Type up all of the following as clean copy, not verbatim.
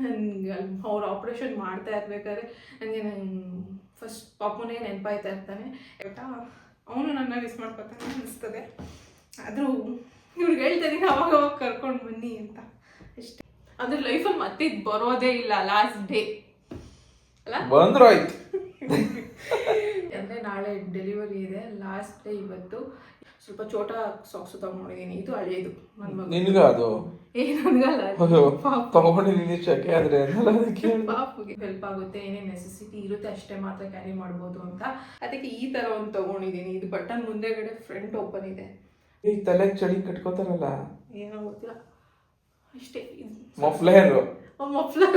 ನನಗೆ ಅವ್ರು ಆಪ್ರೇಷನ್ ಮಾಡ್ತಾ ಇರ್ಬೇಕಾದ್ರೆ ನನಗೆ ಫಸ್ಟ್ ಪಾಪುನೇ ನೆನಪಾಯ್ತಾ ಇರ್ತಾನೆ. ಅವನು ನನ್ನ ಮಿಸ್ ಮಾಡ್ಕೊತಾನೆ ಅನಿಸ್ತದೆ. ಆದರೂ ಇವ್ರಿಗೆ ಹೇಳ್ತಾ ಇದ್ದೀನಿ ಅವಾಗ ಕರ್ಕೊಂಡು ಬನ್ನಿ ಅಂತ ಅಷ್ಟೇ. ಅದ್ರ ಲೈಫಲ್ಲಿ ಮತ್ತೆ ಬರೋದೇ ಇಲ್ಲ ಲಾಸ್ಟ್ ಡೇ ಅಲ್ಲ, ಬಂದ್ರು ಆಯ್ತು. ಅಂದರೆ ನಾಳೆ ಡೆಲಿವರಿ ಇದೆ, ಲಾಸ್ಟ್ ಡೇ ಇವತ್ತು. ಸ್ವಲ್ಪ ಚೋಟ ಸಾಕ್ಸು ತಗೊಂಡಿದ್ದೀನಿ, ಇದು ಹಳೆಯದು ನನ್ನ ಮಗ. ನಿನ್ಗ ಅದು ನನ್ಗಲ್ಲ ತಗೊಂಡಿದ್ದೀನಿ ಶಕೆ ಆದ್ರೆ ಪಾಪುಗೆ ಹೆಲ್ಪ್ ಆಗುತ್ತೆ. ಏನೇನು ನೆಸೆಸಿಟಿ ಇರುತ್ತೆ ಅಷ್ಟೇ ಮಾತ್ರ ಕ್ಯಾರಿ ಮಾಡ್ಬೋದು ಅಂತ ಅದಕ್ಕೆ ಈ ಥರ ಒಂದು ತಗೊಂಡಿದ್ದೀನಿ. ಇದು ಬಟನ್ ಮುಂದೆಗಡೆ ಫ್ರಂಟ್ ಓಪನ್ ಇದೆ. ಈ ತಲೆಗೆ ಚಳಿ ಕಟ್ಕೋತಾರಲ್ಲ, ಏನೋ ಗೊತ್ತಿಲ್ಲ ಅಷ್ಟೇ. Muffler muffler.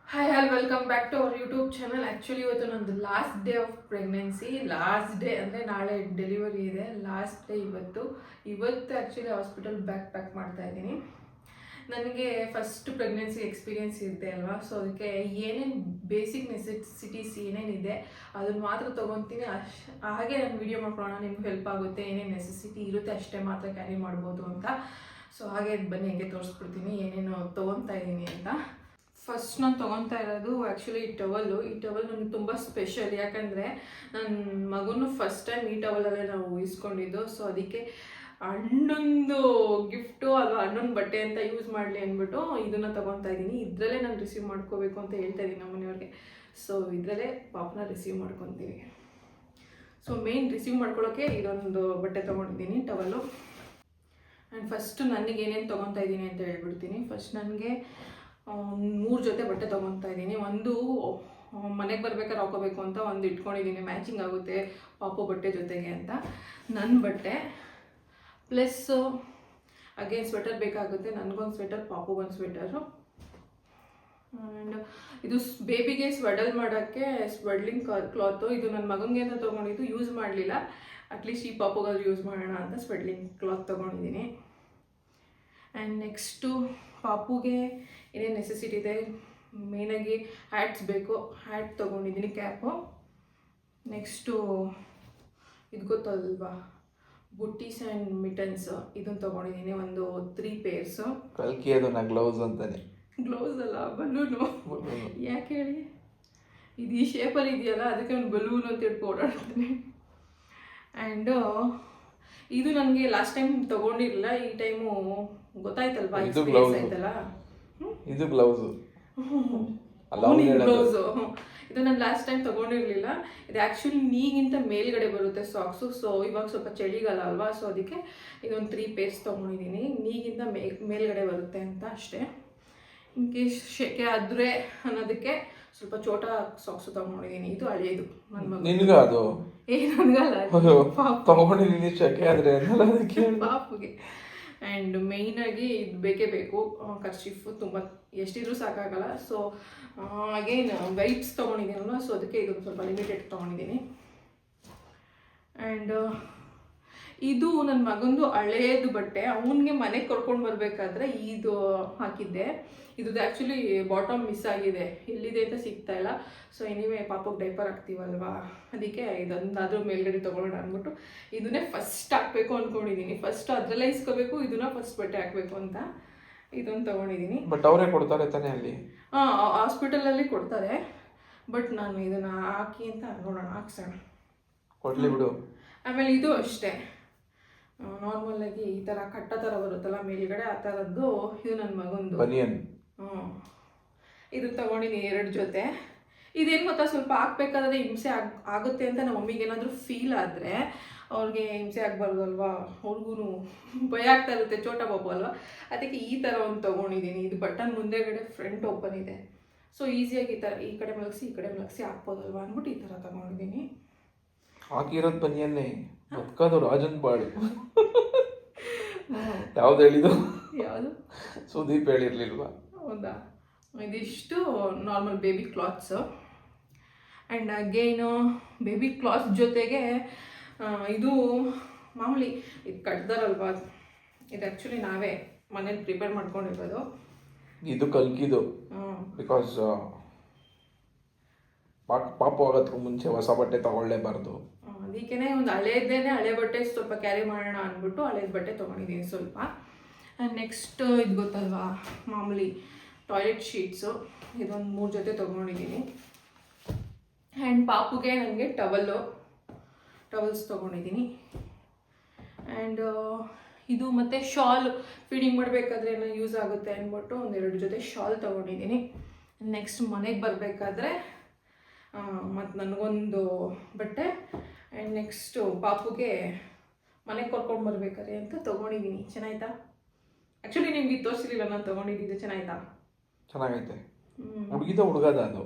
Hi all, welcome back to our YouTube channel. Actually ಇವತ್ತು ನಂದು last day of pregnancy. Last day ಅಂದರೆ ನಾಳೆ ಡೆಲಿವರಿ ಇದೆ, ಲಾಸ್ಟ್ ಡೇ ಇವತ್ತು. ಆ್ಯಕ್ಚುಲಿ ಹಾಸ್ಪಿಟಲ್ ಬ್ಯಾಗ್ ಪ್ಯಾಕ್ ಮಾಡ್ತಾ ಇದ್ದೀನಿ. ನನಗೆ ಫಸ್ಟ್ ಪ್ರೆಗ್ನೆನ್ಸಿ ಎಕ್ಸ್ಪೀರಿಯೆನ್ಸ್ ಇರುತ್ತೆ ಅಲ್ವಾ, ಸೊ ಅದಕ್ಕೆ ಏನೇನು ಬೇಸಿಕ್ ನೆಸೆಸಿಟೀಸ್ ಏನೇನಿದೆ ಅದನ್ನು ಮಾತ್ರ ತೊಗೊತೀನಿ. ಹಾಗೆ ನಾನು ವೀಡಿಯೋ ಮಾಡ್ಕೊಳ್ಳೋಣ, ನಿಮ್ಗೆ ಹೆಲ್ಪ್ ಆಗುತ್ತೆ. ಏನೇನು ನೆಸೆಸಿಟಿ ಇರುತ್ತೆ ಅಷ್ಟೇ ಮಾತ್ರ ಕ್ಯಾರಿ ಮಾಡ್ಬೋದು ಅಂತ. ಸೊ ಹಾಗೆ ಬನ್ನಿ ಹೇಗೆ ತೋರಿಸ್ಬಿಡ್ತೀನಿ ಏನೇನು ತೊಗೊತಾ ಇದ್ದೀನಿ ಅಂತ. ಫಸ್ಟ್ ನಾನು ತೊಗೊತಾ ಇರೋದು ಆ್ಯಕ್ಚುಲಿ ಈ ಟವಲ್ ನನಗೆ ತುಂಬ ಸ್ಪೆಷಲ್. ಯಾಕಂದರೆ ನನ್ನ ಮಗುನು ಫಸ್ಟ್ ಟೈಮ್ ಈ ಟವಲಲ್ಲೇ ನಾವು ಇಸ್ಕೊಂಡಿದ್ದು. ಸೊ ಅದಕ್ಕೆ ಅಣ್ಣೊಂದು ಗಿಫ್ಟು ಅದು ಅಣ್ಣನ ಬಟ್ಟೆ ಅಂತ ಯೂಸ್ ಮಾಡಲಿ ಅಂದ್ಬಿಟ್ಟು ಇದನ್ನು ತೊಗೊತಾ ಇದ್ದೀನಿ. ಇದರಲ್ಲೇ ನಾನು ರಿಸೀವ್ ಮಾಡ್ಕೋಬೇಕು ಅಂತ ಹೇಳ್ತಾ ಇದ್ದೀನಿ ನಮ್ಮ ಮನೆಯವ್ರಿಗೆ. ಸೊ ಇದರಲ್ಲೇ ಪಾಪನ ರಿಸೀವ್ ಮಾಡ್ಕೊತೀವಿ. ಸೊ ಮೇನ್ ರಿಸೀವ್ ಮಾಡ್ಕೊಳ್ಳೋಕ್ಕೆ ಇದೊಂದು ಬಟ್ಟೆ ತೊಗೊಂಡಿದ್ದೀನಿ, ಟವಲ್ಲು. ಆ್ಯಂಡ್ ಫಸ್ಟ್ ನನಗೆ ಏನೇನು ತೊಗೊತಾ ಇದ್ದೀನಿ ಅಂತ ಹೇಳ್ಬಿಡ್ತೀನಿ. ಫಸ್ಟ್ ನನಗೆ 3 ಜೊತೆ ಬಟ್ಟೆ ತೊಗೊತಾ ಇದ್ದೀನಿ. ಒಂದು ಮನೆಗೆ ಬರ್ಬೇಕಾದ್ರೆ ಹಾಕೋಬೇಕು ಅಂತ ಒಂದು ಇಟ್ಕೊಂಡಿದ್ದೀನಿ, ಮ್ಯಾಚಿಂಗ್ ಆಗುತ್ತೆ ಪಾಪು ಬಟ್ಟೆ ಜೊತೆಗೆ ಅಂತ. ನನ್ನ ಬಟ್ಟೆ ಪ್ಲಸ್ ಅಗೇನ್ ಸ್ವೆಟರ್ ಬೇಕಾಗುತ್ತೆ. ನನಗೊಂದು ಸ್ವೆಟರ್, ಪಾಪುಗೊಂದು ಸ್ವೆಟರು. ಆ್ಯಂಡ್ ಇದು ಬೇಬಿಗೆ ಸ್ವಡಲ್ ಮಾಡೋಕ್ಕೆ ಸ್ವಡ್ಲಿಂಗ್ ಕ್ಲಾತು. ಇದು ನನ್ನ ಮಗನಿಗೆ ಅಂತ ತೊಗೊಂಡಿದ್ದು, ಯೂಸ್ ಮಾಡಲಿಲ್ಲ. ಅಟ್ಲೀಸ್ಟ್ ಈ ಪಾಪುಗಾದ್ರು ಯೂಸ್ ಮಾಡೋಣ ಅಂತ ಸ್ವಡ್ಲಿಂಗ್ ಕ್ಲಾತ್ ತೊಗೊಂಡಿದ್ದೀನಿ. ಆ್ಯಂಡ್ ನೆಕ್ಸ್ಟು ಪಾಪುಗೆ ಏನೇನು ನೆಸೆಸಿಟಿ ಇದೆ, ಮೇಯ್ನಾಗಿ ಹ್ಯಾಟ್ಸ್ ಬೇಕು, ಹ್ಯಾಟ್ ತೊಗೊಂಡಿದ್ದೀನಿ, ಕ್ಯಾಪು. ನೆಕ್ಸ್ಟು ಇದು ಗೊತ್ತಲ್ವಾ, ಬುಟ್ಟೀಸ್ ಆ್ಯಂಡ್ ಮಿಟನ್ಸ್, ಇದನ್ನು ತೊಗೊಂಡಿದ್ದೀನಿ ಒಂದು 3 ಪೇರ್ಸು. ಕಲ್ಕಿ ಅದನ್ನ ಗ್ಲೌಸ್ ಅಂತಾನೆ. ಗ್ಲೌಸ್ ಅಲ್ಲ, ಬಲೂನು. ಯಾಕೆ ಹೇಳಿ, ಇದು ಈ ಶೇಪಲ್ಲಿ ಇದೆಯಲ್ಲ ಅದಕ್ಕೆ ಒಂದು ಬಲೂನು ಅಂತ ಹೇಳ್ಕೊ ಓಡಾಡ್ತಾನೆ. ಆ್ಯಂಡ್ ಇದು ನನಗೆ ಲಾಸ್ಟ್ ಟೈಮ್ ತೊಗೊಂಡಿರಲಿಲ್ಲ, ಈ ಟೈಮು ಗೊತ್ತಾಯ್ತಲ್ವಾ, ಆಯ್ತಲ್ಲ. ಇದು ಗ್ಲೌಸು ಗ್ಲೌಸು. ಇದು ನಾನು ಲಾಸ್ಟ್ ಟೈಮ್ ತೊಗೊಂಡಿರಲಿಲ್ಲ. ಇದು ಆ್ಯಕ್ಚುಲಿ ನೀಗಿಂತ ಮೇಲ್ಗಡೆ ಬರುತ್ತೆ ಸಾಕ್ಸು. ಸೊ ಇವಾಗ ಸ್ವಲ್ಪ ಚಳಿಗಾಲ ಅಲ್ವಾ, ಸೊ ಅದಕ್ಕೆ ಇದೊಂದು 3 ಪೇರ್ಸ್ ತೊಗೊಂಡಿದ್ದೀನಿ. ನೀಗಿಂತ ಮೇಲ್ಗಡೆ ಬರುತ್ತೆ ಅಂತ ಅಷ್ಟೇ. ಇನ್ ಕೇಸ್ ಶೆಕೆ ಆದರೆ ಅನ್ನೋದಕ್ಕೆ ಸ್ವಲ್ಪ ಚೋಟ ಸಾಕ್ಸು ತೊಗೊಂಡಿದ್ದೀನಿ. ಇದು ಹಳೆಯದು ನನ್ನ ಮಗ. ನಿನ್ಗ ಅದು ನನಗಲ್ಲ, ತಗೊಂಡಿದ್ದೀನಿ ಶೆಕೆ ಆದರೆ ಪಾಪುಗೆ. ಆ್ಯಂಡ್ ಮೇಯ್ನಾಗಿ ಇದು ಬೇಕೇ ಬೇಕು, ಕರ್ಚೀಫು ತುಂಬ ಎಷ್ಟಿದ್ರೂ ಸಾಕಾಗಲ್ಲ. ಸೊ ಅಗೇನ್ ವೈಪ್ಸ್ ತೊಗೊಂಡಿದ್ದೀನಲ್ಲ, ಸೊ ಅದಕ್ಕೆ ಇದು ಸ್ವಲ್ಪ ಲಿಮಿಟೆಡ್ ತೊಗೊಂಡಿದ್ದೀನಿ. ಆ್ಯಂಡ್ ಇದು ನನ್ನ ಮಗಂದು ಹಳೇದು ಬಟ್ಟೆ, ಅವನಿಗೆ ಮನೆಗೆ ಕರ್ಕೊಂಡು ಬರಬೇಕಾದ್ರೆ ಇದು ಹಾಕಿದ್ದೆ. ಇದು ಆ್ಯಕ್ಚುಲಿ ಬಾಟಮ್ ಮಿಸ್ ಆಗಿದೆ, ಎಲ್ಲಿದೆ ಅಂತ ಸಿಗ್ತಾ ಇಲ್ಲ. ಸೊ ಎನಿವೇ ಪಾಪಕ್ಕೆ ಡೈಪರ್ ಹಾಕ್ತೀವಲ್ವಾ, ಅದಕ್ಕೆ ಇದೊಂದಾದ್ರೂ ಮೇಲ್ಗಡೆ ತೊಗೊಳ್ಳೋಣ ಅಂದ್ಬಿಟ್ಟು ಇದನ್ನೇ ಫಸ್ಟ್ ಹಾಕಬೇಕು ಅಂದ್ಕೊಂಡಿದ್ದೀನಿ. ಫಸ್ಟ್ ಅದರಲ್ಲೇ ಇಸ್ಕೋಬೇಕು, ಇದನ್ನ ಫಸ್ಟ್ ಬಟ್ಟೆ ಹಾಕಬೇಕು ಅಂತ ಇದೊಂದು ತೊಗೊಂಡಿದ್ದೀನಿ. ಬಟ್ ಅವರೇ ಕೊಡ್ತಾರೆ ತಾನೇ ಅಲ್ಲಿ? ಹಾಂ, ಹಾಸ್ಪಿಟಲಲ್ಲಿ ಕೊಡ್ತಾರೆ. ಬಟ್ ನಾನು ಇದನ್ನು ಹಾಕಿ ಅಂತ ನೋಡೋಣ, ಹಾಕ್ಸೋಣ, ಕೊಡಲಿ ಬಿಡು. ಆಮೇಲೆ ಇದು ಅಷ್ಟೇ, ನಾರ್ಮಲಾಗಿ ಈ ಥರ ಕಟ್ಟ ಥರ ಬರುತ್ತಲ್ಲ ಮೇಲ್ಗಡೆ, ಆ ಥರದ್ದು. ಇದು ನನ್ನ ಮಗಂದು ಬನಿಯನ್. ಇದು ತೊಗೊಂಡಿದ್ದೀನಿ 2 ಜೊತೆ. ಇದೇನು ಗೊತ್ತಾ, ಸ್ವಲ್ಪ ಹಾಕ್ಬೇಕಾದ್ರೆ ಹಿಂಸೆ ಆಗುತ್ತೆ ಅಂತ ನಮ್ಮ ಮಮ್ಮಿಗೆ ಏನಾದರೂ ಫೀಲ್ ಆದರೆ ಅವ್ರಿಗೆ ಹಿಂಸೆ ಆಗಬಾರ್ದು ಅಲ್ವಾ, ಅವ್ರಿಗೂ ಭಯ ಆಗ್ತಾ ಇರುತ್ತೆ, ಚೋಟ ಪಾಪು ಅಲ್ವಾ. ಅದಕ್ಕೆ ಈ ಥರ ಒಂದು ತೊಗೊಂಡಿದ್ದೀನಿ. ಇದು ಬಟನ್ ಮುಂದೆಗಡೆ ಫ್ರಂಟ್ ಓಪನ್ ಇದೆ. ಸೊ ಈಸಿಯಾಗಿ ಈ ಥರ ಈ ಕಡೆ ಮಲಗಿಸಿ ಹಾಕ್ಬೋದಲ್ವಾ ಅಂದ್ಬಿಟ್ಟು ಈ ಥರ ತೊಗೊಂಡಿದ್ದೀನಿ. ಹಾಕಿರೋದು ಬನಿಯನ್ನೇ, ಬದುಕೋದು ರಾಜನ್ ಬಾಳು. ಯಾವ್ದು ಹೇಳಿದ್ದು? ಯಾವುದು? ಸುದೀಪ್ ಹೇಳಿರ್ಲಿಲ್ವಾ? ಹೌದಾ. ಇದಿಷ್ಟು normal baby cloths. And ಅಗೇನು baby cloth ಜೊತೆಗೆ ಇದು ಮಾಮೂಲಿ ಇದು ಕಟ್ದಾರಲ್ವಾ, ಇದು ಆ್ಯಕ್ಚುಲಿ ನಾವೇ ಮನೇಲಿ ಪ್ರಿಪೇರ್ ಮಾಡ್ಕೊಂಡಿರೋದು. ಇದು ಕಲ್ಕಿದು. ಬಿಕಾಸ್ ಪಾಪು ಆಗೋದಕ್ಕೂ ಮುಂಚೆ ಹೊಸ ಬಟ್ಟೆ ತಗೊಳ್ಳೇಬಾರ್ದು. ಅದಕ್ಕೇ ಒಂದು ಹಳೆ ಬಟ್ಟೆ ಸ್ವಲ್ಪ ಕ್ಯಾರಿ ಮಾಡೋಣ ಅಂದ್ಬಿಟ್ಟು ಹಳೇದು ಬಟ್ಟೆ ತೊಗೊಂಡಿದ್ದೀನಿ ಸ್ವಲ್ಪ. ಆ್ಯಂಡ್ ನೆಕ್ಸ್ಟ್ ಇದು ಗೊತ್ತಲ್ವಾ ಮಾಮೂಲಿ ಟಾಯ್ಲೆಟ್ ಶೀಟ್ಸು, ಇದೊಂದು 3 ಜೊತೆ ತೊಗೊಂಡಿದ್ದೀನಿ. ಆ್ಯಂಡ್ ಪಾಪುಗೆ ನನಗೆ ಟವಲ್ಸ್ ತೊಗೊಂಡಿದ್ದೀನಿ. ಆ್ಯಂಡ್ ಇದು ಮತ್ತು ಶಾಲ್ ಫೀಡಿಂಗ್ ಮಾಡಬೇಕಾದ್ರೆ ಏನೋ ಯೂಸ್ ಆಗುತ್ತೆ ಅಂದ್ಬಿಟ್ಟು 2 ಜೊತೆ ಶಾಲ್ ತೊಗೊಂಡಿದ್ದೀನಿ. ನೆಕ್ಸ್ಟ್ ಮನೆಗೆ ಬರಬೇಕಾದ್ರೆ ಮತ್ತು ನನಗೊಂದು ಬಟ್ಟೆ, ಆ್ಯಂಡ್ ನೆಕ್ಸ್ಟು ಪಾಪುಗೆ ಮನೆಗೆ ಕರ್ಕೊಂಡು ಬರ್ಬೇಕಾದ್ರೆ ಅಂತ ತೊಗೊಂಡಿದ್ದೀನಿ. ಚೆನ್ನಾಯ್ತಾ? ಆ್ಯಕ್ಚುಲಿ ನಿಮ್ಗೆ ತೋರಿಸಿರಲಿಲ್ಲ ನಾನು ತೊಗೊಂಡಿದ್ದು. ಚೆನ್ನಾಗೈತೆ. ಹುಡುಗದ ಅದು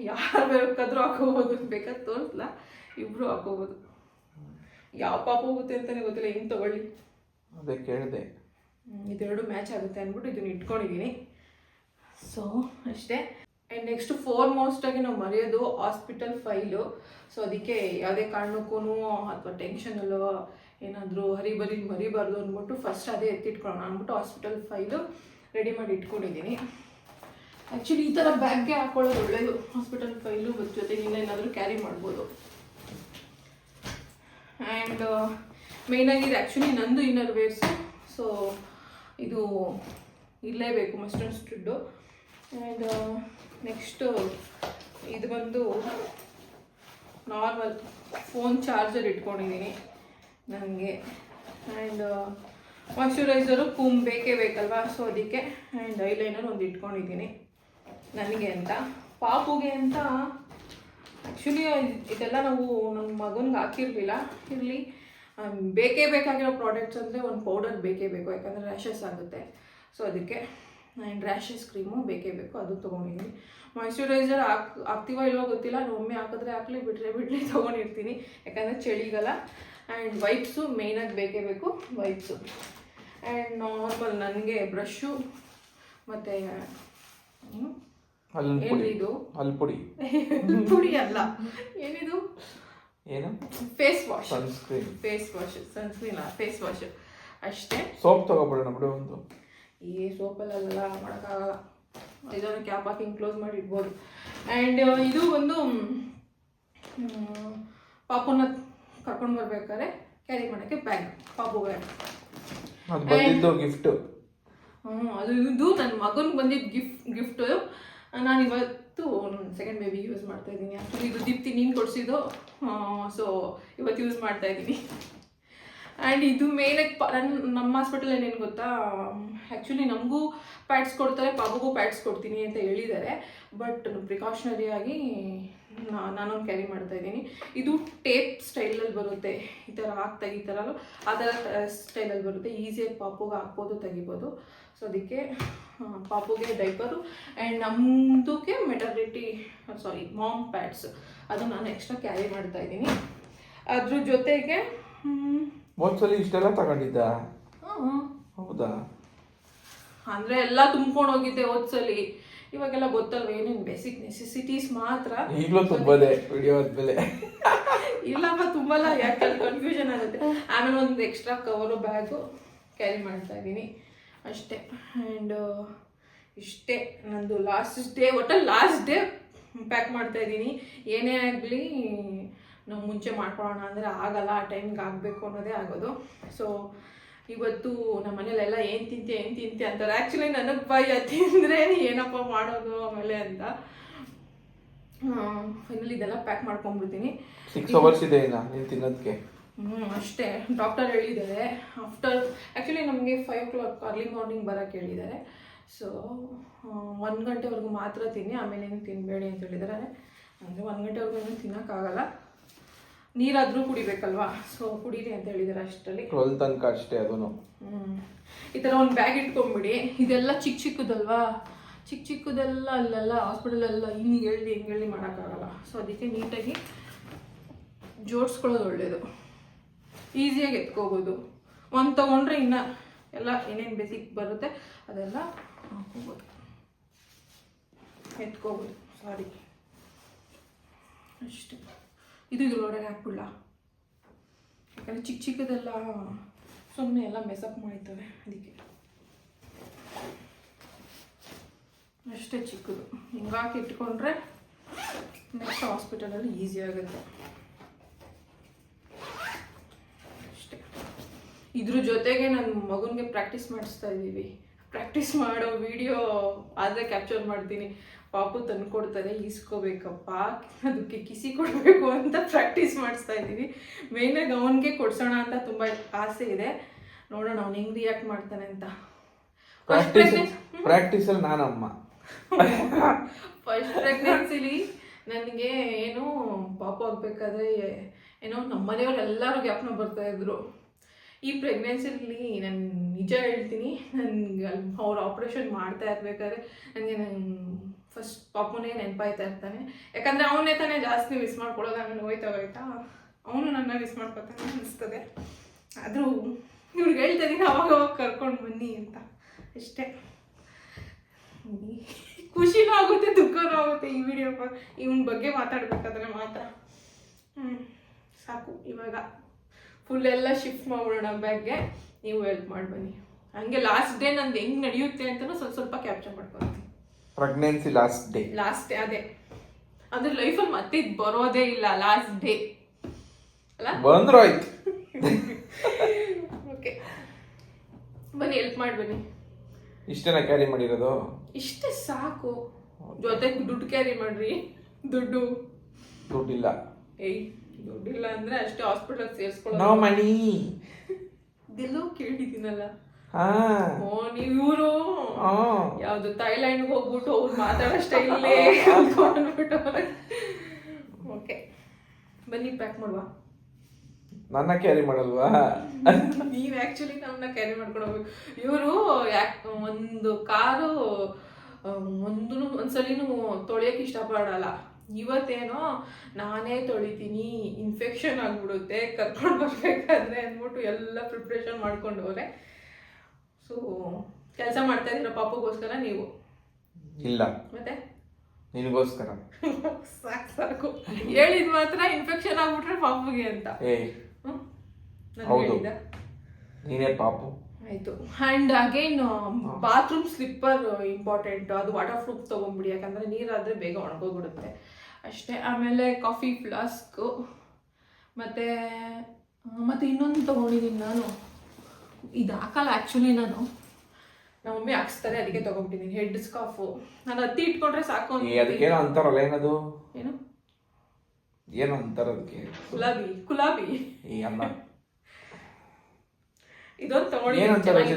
ಯಾರು ಬೇಕಾದ್ರೂ ಹಾಕೋಬೋದು, ಬೇಕಾದ್ರೆ ತೋರಿಸ್ಲಾ, ಇಬ್ರು ಹಾಕೋಬೋದು. ಯಾವ ಪಾಪ ಹೋಗುತ್ತೆ ಅಂತಲೇ ಗೊತ್ತಿಲ್ಲ, ಹೆಂಗೆ ತೊಗೊಳ್ಳಿ ಅದೇ ಕೇಳಿದೆ. ಇದೆರಡು ಮ್ಯಾಚ್ ಆಗುತ್ತೆ ಅಂದ್ಬಿಟ್ಟು ಇದನ್ನು ಇಟ್ಕೊಂಡಿದ್ದೀನಿ. ಸೊ ಅಷ್ಟೇ. ಆ್ಯಂಡ್ ನೆಕ್ಸ್ಟ್ ಫೋರ್ಮೋಸ್ಟಾಗಿ ನಾವು ಮರೆಯೋದು ಹಾಸ್ಪಿಟಲ್ ಫೈಲು. ಸೊ ಅದಕ್ಕೆ ಯಾವುದೇ ಕಾರಣಕ್ಕೂ ಅಥವಾ ಟೆನ್ಷನಲ್ಲೋ ಏನಾದರೂ ಹರಿಬರಿ ಮರಿಬಾರ್ದು ಅಂದ್ಬಿಟ್ಟು ಫಸ್ಟ್ ಅದೇ ಎತ್ತಿಟ್ಕೊಳ್ಳೋಣ ಅಂದ್ಬಿಟ್ಟು ಹಾಸ್ಪಿಟಲ್ ಫೈಲು ರೆಡಿ ಮಾಡಿ ಇಟ್ಕೊಂಡಿದ್ದೀನಿ. ಆ್ಯಕ್ಚುಲಿ ಈ ಥರ ಬ್ಯಾಗ್ಗೆ ಹಾಕೊಳ್ಳೋದು ಒಳ್ಳೆಯದು. ಹಾಸ್ಪಿಟಲ್ ಫೈಲು ಜೊತೆಗೆ ಏನಾದರೂ ಕ್ಯಾರಿ ಮಾಡ್ಬೋದು. ಆ್ಯಂಡ್ ಮೇಯ್ನಾಗಿ ಇದು ಆ್ಯಕ್ಚುಲಿ ನಂದು ಇನ್ನರ್ ವೇರ್ಸು. ಸೊ ಇದು ಇರಲೇಬೇಕು, ಮಸ್ಟ್ ಆ್ಯಂಡ್ ಸ್ಟುಡ್ಡು. ಆ್ಯಂಡ್ ನೆಕ್ಸ್ಟು ಇದು ಬಂದು ನಾರ್ಮಲ್ ಫೋನ್ ಚಾರ್ಜರ್ ಇಟ್ಕೊಂಡಿದ್ದೀನಿ ನನಗೆ. ಆ್ಯಂಡ್ ಮಾಯ್ಶ್ಚರೈಸರು ಬೇಕೇ ಬೇಕಲ್ವಾ, ಸೊ ಅದಕ್ಕೆ. ಆ್ಯಂಡ್ ಐಲೈನರ್ ಒಂದು ಇಟ್ಕೊಂಡಿದ್ದೀನಿ ನನಗೆ ಅಂತ. ಪಾಪುಗೆ ಅಂತ ಆ್ಯಕ್ಚುಲಿ ಇದೆಲ್ಲ ನಾವು ನನ್ನ ಮಗನಿಗೆ ಹಾಕಿರಲಿಲ್ಲ. ಇರಲಿ, ಬೇಕೇ ಬೇಕಾಗಿರೋ ಪ್ರಾಡಕ್ಟ್ಸ್ ಅಂದರೆ ಒಂದು ಪೌಡರ್ ಬೇಕೇ ಬೇಕು, ಯಾಕಂದರೆ ರ್ಯಾಷಸ್ ಆಗುತ್ತೆ. ಸೊ ಅದಕ್ಕೆ ಆ್ಯಂಡ್ ರ್ಯಾಷಸ್ ಕ್ರೀಮು ಬೇಕೇ ಬೇಕು, ಅದು ತೊಗೊಂಡಿದ್ದೀನಿ. ಮಾಯ್ಶ್ಚರೈಸರ್ ಹಾಕ್ತೀವೋ ಇಲ್ವೋ ಗೊತ್ತಿಲ್ಲ, ಒಮ್ಮೆ ಹಾಕಿದ್ರೆ ಹಾಕಲಿ, ಬಿಡಲಿ ತೊಗೊಂಡಿರ್ತೀನಿ, ಯಾಕಂದರೆ ಚಳಿಗಾಲ. ಆ್ಯಂಡ್ ವೈಪ್ಸು ಮೇಯ್ನಾಗಿ ಬೇಕೇ ಬೇಕು, ವೈಪ್ಸು. ಆ್ಯಂಡ್ ನಾರ್ಮಲ್ ನನಗೆ ಬ್ರಷು ಮತ್ತು ಏನಿದು ಹಲ್ಪುಡಿ ಪುಡಿ ಅಲ್ಲ, ಏನಿದು ಏನು face wash, sunscreen. Face wash ಅಷ್ಟೇ. ಸೋಪ್ ತಗೊಬಿಡೋಣ ಬಿಡು ಒಂದು. ಈ ಸೋಪಲ್ಲೆಲ್ಲ ಮಾಡೋಕ್ಕಾಗಲ್ಲ, ಇದನ್ನು ಕ್ಯಾಪ್ ಹಾಕಿ ಕ್ಲೋಸ್ ಮಾಡಿ ಇಡ್ಬೋದು. ಆ್ಯಂಡ್ ಇದು ಒಂದು ಪಾಪುನ ಕರ್ಕೊಂಡು ಬರ್ಬೇಕಾದ್ರೆ ಕ್ಯಾರಿ ಮಾಡೋಕ್ಕೆ ಬ್ಯಾಗ್, ಪಾಪು ಬ್ಯಾಗ್. ಅದು ಬಂದಿದ್ದು ಗಿಫ್ಟು. ಅದು ಇದು ನನ್ನ ಮಗನಿಗೆ ಬಂದಿದ್ದು ಗಿಫ್ಟು. ನಾನು ಇವತ್ತು ಸೆಕೆಂಡ್ ಬೇಬಿ ಯೂಸ್ ಮಾಡ್ತಾ ಇದ್ದೀನಿ. ಆ್ಯಕ್ಚುಲಿ ಇದು ದೀಪ್ತಿ ನೀನು ಕೊಡಿಸಿದ್ದು, ಸೊ ಇವತ್ತು ಯೂಸ್ ಮಾಡ್ತಾ ಇದ್ದೀನಿ. ಆ್ಯಂಡ್ ಇದು ಮೇನಾಗಿ ನಮ್ಮ ಹಾಸ್ಪಿಟಲ್ ಏನೇನು ಗೊತ್ತಾ, ಆ್ಯಕ್ಚುಲಿ ನಮಗೂ ಪ್ಯಾಡ್ಸ್ ಕೊಡ್ತಾರೆ, ಪಾಪುಗೂ ಪ್ಯಾಡ್ಸ್ ಕೊಡ್ತೀನಿ ಅಂತ ಹೇಳಿದ್ದಾರೆ. ಬಟ್ ಪ್ರಿಕಾಷನರಿಯಾಗಿ ನಾನೊಂದು ಕ್ಯಾರಿ ಮಾಡ್ತಾ ಇದ್ದೀನಿ. ಇದು ಟೇಪ್ ಸ್ಟೈಲಲ್ಲಿ ಬರುತ್ತೆ, ಈ ಥರ ತೆಗಿತಾರಲ್ಲ ಆ ಥರ ಸ್ಟೈಲಲ್ಲಿ ಬರುತ್ತೆ. ಈಸಿಯಾಗಿ ಪಾಪುಗೆ ಹಾಕ್ಬೋದು, ತೆಗಿಬೋದು. ಸೊ ಅದಕ್ಕೆ ಪಾಪುಗೆ ಡೈಪರು ಆ್ಯಂಡ್ ನಮ್ಮದಕ್ಕೆ ಮಾಮ್ ಪ್ಯಾಡ್ಸ್, ಅದು ನಾನು ಎಕ್ಸ್ಟ್ರಾ ಕ್ಯಾರಿ ಮಾಡ್ತಾ ಇದ್ದೀನಿ. ಅದ್ರ ಜೊತೆಗೆ ಒಂದ್ಸಲಿ ಇಷ್ಟೆಲ್ಲ ತಗೊಂಡಿದ್ದ? ಹೌದಾ? ಅಂದರೆ ಎಲ್ಲ ತುಂಬ್ಕೊಂಡು ಹೋಗಿದ್ದೆ ಹೋದ್ಸಲಿ. ಇವಾಗೆಲ್ಲ ಗೊತ್ತಲ್ವ ಏನೇನು ಬೇಸಿಕ್ ನೆಸೆಸಿಟೀಸ್ ಮಾತ್ರ. ಈಗಲೂ ತುಂಬದೆ ವಿಡಿಯೋ ಆದ್ಮೇಲೆ. ಇಲ್ಲಪ್ಪ ತುಂಬಲ್ಲ, ಯಾಕಂದ್ರೆ ಕನ್ಫ್ಯೂಷನ್ ಆಗುತ್ತೆ. ಆಮೇಲೆ ಒಂದು ಎಕ್ಸ್ಟ್ರಾ ಕವರು ಬ್ಯಾಗು ಕ್ಯಾರಿ ಮಾಡ್ತಾ ಇದ್ದೀನಿ ಅಷ್ಟೇ. ಆ್ಯಂಡ್ ಇಷ್ಟೇ ನಂದು ಲಾಸ್ಟ್ ಡೇ ಪ್ಯಾಕ್ ಮಾಡ್ತಾ ಇದ್ದೀನಿ. ಏನೇ ಆಗಲಿ ನಾವು ಮುಂಚೆ ಮಾಡ್ಕೊಳ್ಳೋಣ ಅಂದರೆ ಆಗಲ್ಲ, ಆ ಟೈಮ್ಗೆ ಆಗಬೇಕು ಅನ್ನೋದೇ ಆಗೋದು. ಸೊ ಇವತ್ತು ನಮ್ಮ ಮನೇಲೆಲ್ಲ ಏನು ತಿಂತೆ ಅಂತಾರೆ. ಆ್ಯಕ್ಚುಲಿ ನನಗೆ ಭಯ ತಿಂದರೆ ಏನಪ್ಪ ಮಾಡೋದು ಆಮೇಲೆ ಅಂತ. ಫೈನಲಿ ಇದೆಲ್ಲ ಪ್ಯಾಕ್ ಮಾಡ್ಕೊಂಡ್ಬಿಡ್ತೀನಿ. 6 hours ಇದೆ ಇನ್ನು ನೀನು ತಿನ್ನೋದಕ್ಕೆ. ಅಷ್ಟೇ. ಡಾಕ್ಟರ್ ಹೇಳಿದ್ದಾರೆ ಆ್ಯಕ್ಚುಲಿ ನಮಗೆ 5 o'clock ಅರ್ಲಿ ಮಾರ್ನಿಂಗ್ ಬರೋಕ್ಕೆ ಹೇಳಿದ್ದಾರೆ. ಸೊ 1 ಗಂಟೆವರೆಗೂ ಮಾತ್ರ ತಿನ್ನಿ, ಆಮೇಲೆ ಏನು ತಿನ್ನಬೇಡಿ ಅಂತ ಹೇಳಿದ್ದಾರೆ. ಅಂದರೆ 1 ಗಂಟೆವರೆಗೂ ಏನು ತಿನ್ನೋಕ್ಕಾಗಲ್ಲ, ನೀರಾದರೂ ಕುಡಿಬೇಕಲ್ವಾ, ಸೊ ಕುಡೀರಿ ಅಂತ ಹೇಳಿದ್ದಾರೆ ಅಷ್ಟರಲ್ಲಿ. 12 ತನಕ ಅಷ್ಟೇ ಅದನ್ನು. ಈ ಥರ ಒಂದು ಬ್ಯಾಗ್ ಇಟ್ಕೊಂಬಿಡಿ. ಇದೆಲ್ಲ ಚಿಕ್ಕದಲ್ವಾ, ಚಿಕ್ಕದೆಲ್ಲ ಅಲ್ಲೆಲ್ಲ ಹಾಸ್ಪಿಟಲೆಲ್ಲ ಹಿಂಗೆ ಹೇಳಿ ಮಾಡೋಕ್ಕಾಗಲ್ಲ. ಸೊ ಅದಕ್ಕೆ ನೀಟಾಗಿ ಜೋಡಿಸ್ಕೊಳ್ಳೋದು ಒಳ್ಳೆಯದು, ಈಸಿಯಾಗಿ ಎತ್ಕೋಬೋದು. ಒಂದು ತೊಗೊಂಡ್ರೆ ಇನ್ನು ಎಲ್ಲ ಏನೇನು ಬೇಸಿಕ್ ಬರುತ್ತೆ ಅದೆಲ್ಲ ಹಾಕೋಬೋದು, ಎತ್ಕೋಬೋದು. ಅಷ್ಟೇ. ಇದು ಇದ್ರೊಳಗಡೆ ಹಾಕ್ಬಿಡ್ಲ, ಯಾಕಂದರೆ ಚಿಕ್ಕದೆಲ್ಲ ಸುಮ್ಮನೆ ಎಲ್ಲ ಮೆಸಪ್ ಮಾಡ್ತವೆ, ಅದಕ್ಕೆ ಅಷ್ಟೇ ಚಿಕ್ಕದು. ಹಿಂಗಾಕಿ ಇಟ್ಕೊಂಡ್ರೆ ನೆಕ್ಸ್ಟ್ ಹಾಸ್ಪಿಟಲಲ್ಲಿ ಈಸಿ ಆಗುತ್ತೆ. ಇದ್ರ ಜೊತೆಗೆ ನನ್ನ ಮಗನಿಗೆ ಪ್ರಾಕ್ಟೀಸ್ ಮಾಡಿಸ್ತಾ ಇದ್ದೀವಿ. ಪ್ರಾಕ್ಟೀಸ್ ಮಾಡೋ ವಿಡಿಯೋ ಆದರೆ ಕ್ಯಾಪ್ಚರ್ ಮಾಡ್ತೀನಿ. ಪಾಪು ತಂದು ಕೊಡ್ತಾರೆ, ಈಸ್ಕೋಬೇಕಪ್ಪ, ಅದಕ್ಕೆ ಕಿಸಿ ಕೊಡಬೇಕು ಅಂತ ಪ್ರಾಕ್ಟೀಸ್ ಮಾಡಿಸ್ತಾ ಇದ್ದೀವಿ. ಮೇಯ್ನಾಗಿ ಅವನಿಗೆ ಕೊಡ್ಸೋಣ ಅಂತ ತುಂಬ ಆಸೆ ಇದೆ. ನೋಡೋಣ ಅವ್ನು ಹೆಂಗೆ ರಿಯಾಕ್ಟ್ ಮಾಡ್ತಾನೆ ಅಂತ. ಪ್ರಾಕ್ಟೀಸಲ್ಲಿ ನಾನಮ್ಮ. ಫಸ್ಟ್ ಪ್ರೆಗ್ನೆನ್ಸಿಲಿ ನನಗೆ ಏನು ಪಾಪು ಆಗಬೇಕಾದ್ರೆ ಏನೋ ನಮ್ಮ ಮನೆಯವ್ರು ಜ್ಞಾಪನ ಬರ್ತಾ ಇದ್ರು. ಈ ಪ್ರೆಗ್ನೆನ್ಸಿಲಿ ನಾನು ನಿಜ ಹೇಳ್ತೀನಿ, ನನಗೆ ಅವ್ರು ಆಪ್ರೇಷನ್ ಮಾಡ್ತಾ ಇರ್ಬೇಕಾದ್ರೆ ನನಗೆ ಫಸ್ಟ್ ಪಾಪುನೇ ನೆನಪಾಯ್ತಾ ಇರ್ತಾನೆ. ಯಾಕಂದರೆ ಅವನೇ ತಾನೇ ಜಾಸ್ತಿ ಮಿಸ್ ಮಾಡ್ಕೊಳ್ಳೋದು. ಆಮೇಲೆ ಹೋಯ್ತಾ ಅವನು ನನ್ನ ಮಿಸ್ ಮಾಡ್ಕೊತಾನೆ ಅನಿಸ್ತದೆ. ಆದರೂ ಇವ್ರಿಗೆ ಹೇಳ್ತಾ ಇದ್ದೀನಿ ಅವಾಗ ಕರ್ಕೊಂಡು ಬನ್ನಿ ಅಂತ ಅಷ್ಟೇ. ಖುಷಿನೂ ಆಗುತ್ತೆ, ದುಃಖನೂ ಆಗುತ್ತೆ ಈ ವಿಡಿಯೋ ಇವನ ಬಗ್ಗೆ ಮಾತಾಡಬೇಕಾದ್ರೆ ಮಾತ್ರ. ಸಾಕು, ಇವಾಗ ಫುಲ್ ಎಲ್ಲ ಶಿಫ್ಟ್ ಮಾಡ್ಬಿಡೋಣ ಬ್ಯಾಗ್ಗೆ. ನೀವು ಹೆಲ್ಪ್ ಮಾಡಿ ಬನ್ನಿ. ಹಂಗೆ ಲಾಸ್ಟ್ ಡೇ ನಂದು ಹೆಂಗೆ ನಡೆಯುತ್ತೆ ಅಂತಲೂ ಸ್ವಲ್ಪ ಕ್ಯಾಪ್ಚರ್ ಮಾಡ್ಕೊಳ್ತೀನಿ. ಪ್ರೆಗ್ನೆನ್ಸಿ ಲಾಸ್ಟ್ ಡೇ ಅದೇ ಅಂದ್ರೆ ಲೈಫಲ್ಲಿ ಮತ್ತೆ ಬರೋದೇ ಇಲ್ಲ ಲಾಸ್ಟ್ ಡೇ ಅಲ್ಲ, ಬಂದ್ರು ಆಯ್ತು. ಓಕೆ ಬನ್ನಿ, ಹೆಲ್ಪ್ ಮಾಡಿ ಬನ್ನಿ. ಇಷ್ಟೇನ ಕ್ಯಾರಿ ಮಾಡಿರೋದು? ಇಷ್ಟೇ ಸಾಕು. ಜೊತೆಗೆ ದುಡ್ಡು ಕ್ಯಾರಿ ಮಾಡ್ರಿ. ದುಡ್ಡಿಲ್ಲ. ದುಡ್ಡಿಲ್ಲ ಅಂದ್ರೆ ಅಷ್ಟೇ, ಹಾಸ್ಪಿಟಲ್ ಸೇರಿಸ್ಕೊಳ್ಳೋ. No money. ಇದೆಲ್ಲೋ ಕೇಳಿದ್ದೀನಲ್ಲ. ಓ ನೀವು ಇವರು ಯಾವ್ದು ಥೈಲ್ಯಾಂಡ್ ಹೋಗ್ಬಿಟ್ಟು ಅವ್ರು ಮಾತಾಡೋ ಸ್ಟೈಲೇ ಅಂದ್ಬಿಟ್ಟು. ಓಕೆ ಬನ್ನಿ, ಪ್ಯಾಕ್ ಮಾಡುವ. ನನ್ನ ಕ್ಯಾರಿ ಮಾಡಲ್ವಾ? ನೀವು ಆ್ಯಕ್ಚುಲಿ ನಮ್ಮನ್ನ ಕ್ಯಾರಿ ಮಾಡ್ಕೊಂಡು ಹೋಗ್ಬೇಕು. ಇವರು ಒಂದು ಕಾರು ಒಂದ್ಸಲಿನೂ ತೊಳೆಯೋಕೆ ಇಷ್ಟಪಡಲ್ಲ. ಇವತ್ತೇನೋ ನಾನೇ ತೊಳಿತೀನಿ, ಇನ್ಫೆಕ್ಷನ್ ಆಗಿಬಿಡುತ್ತೆ, ಕರ್ಕೊಂಡು ಬರ್ಬೇಕಾದ್ರೆ ಅಂದ್ಬಿಟ್ಟು ಎಲ್ಲ ಪ್ರಿಪ್ರೇಷನ್ ಮಾಡ್ಕೊಂಡು ಹೋದ್ರೆ. ಸೊ ಕೆಲಸ ಮಾಡ್ತಾ ಇದ್ದೀರ ಪಾಪಗೋಸ್ಕರ ನೀವು? ಇಲ್ಲ, ಮತ್ತೆ ನಿನಗೋಸ್ಕರ. ಸಾಕು ಹೇಳಿದ್ ಮಾತ್ರ ಇನ್ಫೆಕ್ಷನ್ ಆಗ್ಬಿಟ್ರೆ ಪಾಪುಗೆ ಅಂತ. ಹೌದು, ನೀನೇ ಪಾಪು. ಆಯ್ತು. And again bathroom slipper important. ಅದು ವಾಟರ್ ಪ್ರೂಫ್ ತೊಗೊಂಬಿಡಿ, ಯಾಕಂದರೆ ನೀರಾದರೆ ಬೇಗ ಒಣಗೋಗ್ಬಿಡುತ್ತೆ ಅಷ್ಟೇ. ಆಮೇಲೆ ಕಾಫಿ ಫ್ಲಾಸ್ಕು ಮತ್ತೆ ಇನ್ನೊಂದು ತೊಗೊಂಡಿದ್ದೀನಿ ನಾನು. ಇದು ಹಾಕಲ್ಲ ಆ್ಯಕ್ಚುಲಿ, ನಮ್ಮ ಮಮ್ಮಿ ಹಾಕ್ಸ್ತಾರೆ, ಅದಕ್ಕೆ ತೊಗೊಂಡಿದ್ದೀನಿ. ಹೆಡ್ ಸ್ಕಾಫು ನಾನು ಹತ್ತಿ ಇಟ್ಕೊಂಡ್ರೆ ಸಾಕು. ಅದಕ್ಕೇನೋ ಅಂತಾರಲ್ಲ, ಏನದು ಏನು ಅಂತಾರ ಅದಕ್ಕೆ? ಕುಲಾಬಿ ಅಲ್ಲ, ಇದೊಂದು ತಗೊಳ್ಳಿ.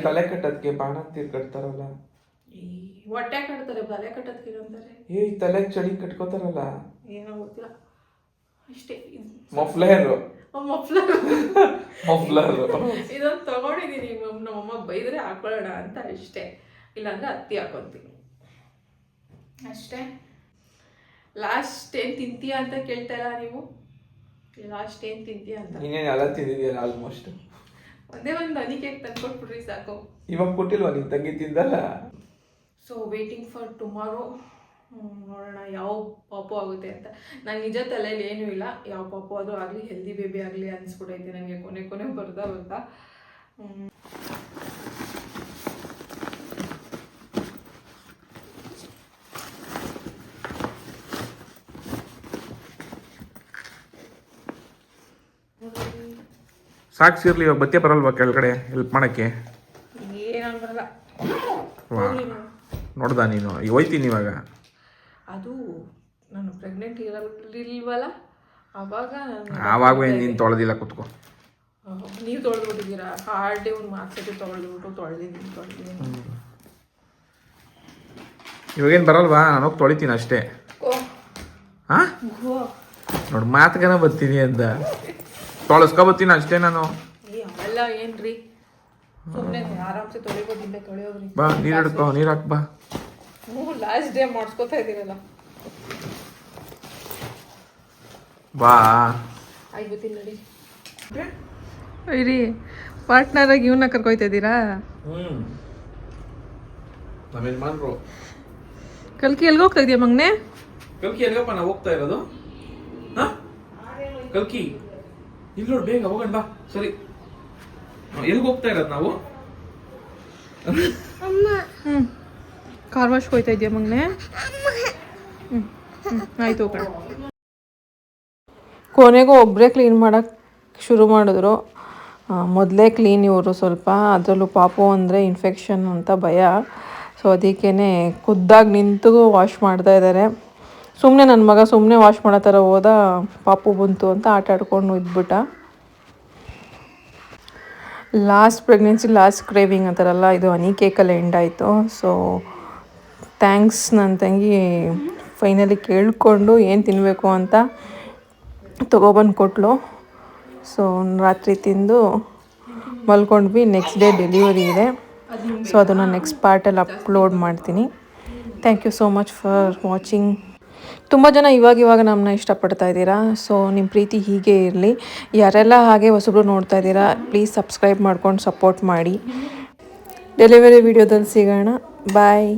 ತಲೆ ಕಟ್ಟೋದಕ್ಕೆ ಬಾಣ ಕಟ್ತಾರಲ್ಲ. ಹೊಟ್ಟೆ ಕಟ್ತಾರೆ, ತಲೆ ಕಟ್ಟೋದಕ್ಕೆ ಅಂತಾರೆ. ತಲೆ ಚಳಿ ಕಟ್ಕೋತಾರಲ್ಲ, ಏನೋ ಗೊತ್ತಿಲ್ಲ ಅಷ್ಟೇ. ಮಫ್ಲರ್ ಇದೊಂದು ತಗೊಂಡಿದ್ದೀನಿ. ನಮ್ಮಮ್ಮ ಬೈದ್ರೆ ಹಾಕೊಳ್ಳೋಣ ಅಂತ ಅಷ್ಟೇ, ಇಲ್ಲಾಂದ್ರೆ ಹತ್ತಿ ಹಾಕೊಂತೀನಿ ಅಷ್ಟೇ. ಲಾಸ್ಟ್ ಏನ್ ತಿಂತೀಯ ಅಂತ ಕೇಳ್ತಾರ ನೀವು? ಲಾಸ್ಟ್ ಏನ್ ತಿಂತೀಯ ಅಂತ? ನೀನೇನೆಲ್ಲ ತಿಂದಿದ್ಯಲ್ಲ ಆಲ್ಮೋಸ್ಟ್. ಒಂದೇ ಒಂದು ಹನಿ ಕೇಕ್ ತಂದ್ಕೊಟ್ಬಿಡ್ರಿ ಸಾಕು. ಇವಾಗ ಕೊಟ್ಟಿಲ್ವಾ ನಿನ್ ತಂಗಿ ತಿಂದಲ್ಲ? So waiting for tomorrow. ನೋಡೋಣ ಯಾವ ಪಾಪು ಆಗುತ್ತೆ ಅಂತ. ನಾನು ನಿಜ ತಲೆಯಲ್ಲಿ ಏನೂ ಇಲ್ಲ, ಯಾವ ಪಾಪು ಆದರೂ ಆಗಲಿ, ಹೆಲ್ದಿ ಬೇಬಿ ಆಗಲಿ ಅನ್ಸ್ಬಿಟ್ಟೈತೆ ನನಗೆ. ಕೊನೆ ಬರ್ತಾ ಸಾಕ್ಸಿರ್ಲಿ. ಇವಾಗ ಬತ್ತೆ ಬರಲ್ವಾ ಕೆಳಗಡೆ ಹೆಲ್ಪ್ ಮಾಡಕ್ಕೆ? ಏನಾದ್ರು ಬರಲ್ಲ. ನೋಡ್ದ ನೀನು? ಈಗ ಹೋಯ್ತೀನಿ ಇವಾಗ. ಅದು ನಾನು ಪ್ರೆಗ್ನೆಂಟ್ ಇರಲಿಲ್ವಲ್ಲ ಆವಾಗ ನೀನು ತೊಳೆದಿಲ್ಲ, ಕುತ್ಕೋ. ನೀವು ತೊಳೆದ್ಬಿಟ್ಟಿದ್ದೀರಾ? ಹಾರ್ಡ್ ಡೇ ಒಂದು ಮಾರ್ಕ್ಸೆಟ್ ತೊಳೆದಿದ್ದೀನಿ. ಇವಾಗೇನು ಬರಲ್ವಾ? ನಾನು ಹೋಗಿ ತೊಳಿತೀನಿ ಅಷ್ಟೇ. ಹಾಂ ನೋಡಿ, ಮಾತುಗನ ಬರ್ತೀನಿ ಅಂತ ತೊಳಸ್ಕೊಬತ್ತೀನಿ ಅಷ್ಟೇ ನಾನು. ಅವೆಲ್ಲ ಏನ್ರಿ, ಸುಮ್ಮನೆ ಆರಾಮ್ಸೆ ತೊಳಿಬೋದಿಲ್ಲ. ತೊಳೆಯೋದ್ರಿ. ಬಾ, ನೀರು ಹಿಡ್ಕೊ, ನೀರು ಹಾಕ್ ಬಾ. ಲಾಸ್ಟ್ ಡೇ ಮಾಡಿಸ್ಕೊತಾ ಇದ್ದೀರಲ್ಲ. ಬಾ, ಆಯ್ತೀನಿ ನೋಡಿ. ಇರಿ, ಪಾರ್ಟ್ನರಾಗಿ ಇವನ್ನ ಕರ್ಕೊಯ್ತಾ ಇದ್ದೀರಾ? ನಾವೇನು ಮಾಡ್ರು? ಕಲ್ಕಿ ಎಲ್ಗೆ ಹೋಗ್ತಾ ಇದೆಯಾ ಮಗನೆ? ಕಲ್ಕಿ ಎಲ್ಗಪ್ಪ ನಾವು ಹೋಗ್ತಾ ಇರೋದು? ಹಾಂ, ಕಲ್ಕಿ ಇಲ್ಲಿ ನೋಡಿ, ಬೇಗ ಹೋಗೋಣ ಬಾ. ಸರಿ, ಎಲ್ಗೆ ಹೋಗ್ತಾ ಇರೋದು ನಾವು? ಕಾರ್ ವಾಶ್ ಹೋಗ್ತಾ ಇದೆಯಾ ಮಗನೆ? ಆಯ್ತು ಹೋಗೋಣ. ಕೊನೆಗೂ ಒಬ್ಬರೇ ಕ್ಲೀನ್ ಮಾಡೋಕ್ಕೆ ಶುರು ಮಾಡಿದ್ರು. ಮೊದಲೇ ಕ್ಲೀನ್ ಇವರು ಸ್ವಲ್ಪ, ಅದರಲ್ಲೂ ಪಾಪು ಅಂದರೆ ಇನ್ಫೆಕ್ಷನ್ ಅಂತ ಭಯ. ಸೊ ಅದಕ್ಕೇ ಖುದ್ದಾಗಿ ನಿಂತು ವಾಶ್ ಮಾಡ್ತಾ ಇದ್ದಾರೆ. ಸುಮ್ಮನೆ ನನ್ನ ಮಗ ಸುಮ್ಮನೆ ವಾಶ್ ಮಾಡೋ ಥರ ಹೋದ, ಪಾಪು ಬಂತು ಅಂತ ಆಟ ಆಡ್ಕೊಂಡು ಇದ್ಬಿಟ್ಟ. ಲಾಸ್ಟ್ ಪ್ರೆಗ್ನೆನ್ಸಿ ಲಾಸ್ಟ್ ಕ್ರೇವಿಂಗ್ ಅಂತಾರಲ್ಲ, ಇದು ಹನಿ ಕೇಕಲ್ಲಿ ಎಂಡ್ ಆಯಿತು. ಸೊ ಥ್ಯಾಂಕ್ಸ್ ನನ್ನ ತಂಗಿ ಫೈನಲಿ ಕೇಳಿಕೊಂಡು ಏನು ತಿನ್ನಬೇಕು ಅಂತ ತೊಗೊಬಂದು ಕೊಟ್ಟಳು. ಸೊ ರಾತ್ರಿ ತಿಂದು ಮಲ್ಕೊಂಡ್ವಿ. ನೆಕ್ಸ್ಟ್ ಡೇ ಡೆಲಿವರಿ ಇದೆ. ಸೊ ಅದನ್ನು ನೆಕ್ಸ್ಟ್ ಪಾರ್ಟಲ್ಲಿ ಅಪ್ಲೋಡ್ ಮಾಡ್ತೀನಿ. Thank you so much for watching. ತುಂಬ ಜನ ಇವಾಗ ನಮ್ಮನ್ನ ಇಷ್ಟಪಡ್ತಾ ಇದ್ದೀರಾ. ಸೊ ನಿಮ್ಮ ಪ್ರೀತಿ ಹೀಗೆ ಇರಲಿ. ಯಾರೆಲ್ಲ ಹಾಗೆ ಹೊಸಬ್ರು ನೋಡ್ತಾ ಇದ್ದೀರಾ, ಪ್ಲೀಸ್ ಸಬ್ಸ್ಕ್ರೈಬ್ ಮಾಡ್ಕೊಂಡು ಸಪೋರ್ಟ್ ಮಾಡಿ. ಡೆಲಿವರಿ ವಿಡಿಯೋದಲ್ಲಿ ಸಿಗೋಣ. ಬಾಯ್.